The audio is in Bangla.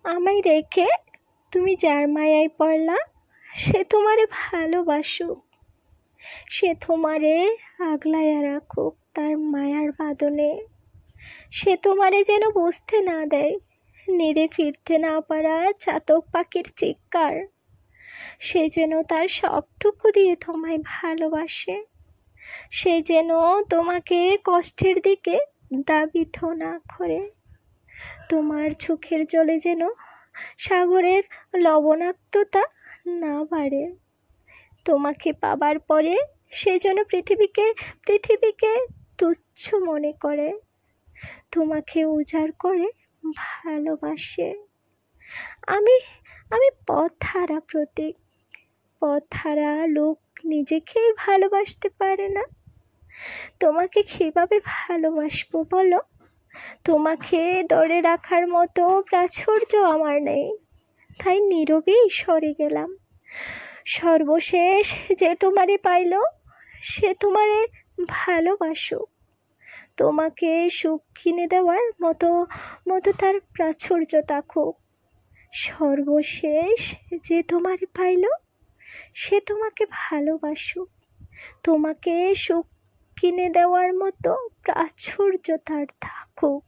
আমায় রেখে তুমি যার মায়ায় পড়লা, সে তোমারে ভালোবাসুক, সে তোমারে আগলাইয়া রাখুক তার মায়ার বাঁধনে। সে তোমারে যেন বুঝতে না দেয় নেড়ে ফিরতে না পারা চাতক পাখির চিৎকার। সে যেন তার সবটুকু দিয়ে তোমায় ভালোবাসে। সে যেন তোমাকে কষ্টের দিকে দাবিত না করে। তোমার চোখের জলে যেন সাগরের লবণাক্ততা না বাড়ে। তোমাকে পাবার পরে সে যেন পৃথিবীকে তুচ্ছ মনে করে, তোমাকে উজাড় করে ভালোবাসে। আমি আমি পথহারা প্রতীক। পথহারা লোক নিজেকেই ভালোবাসতে পারে না। তোমাকে কীভাবে ভালোবাসবো বলো? তোমাকে ধরে রাখার মতো প্রাচুর্য আমার নেই, তাই নীরবেই সরে গেলাম। সর্বশেষ যে তোমারে পাইল, সে তোমারে ভালোবাসুক, তোমাকে সুখ কিনে দেওয়ার মতো তার প্রাচুর্য থাকুক। সর্বশেষ যে তোমারে পাইল, সে তোমাকে ভালোবাসুক, তোমাকে সুখ কিনে দেওয়ার মতো প্রাচুর্য তার থাকুক।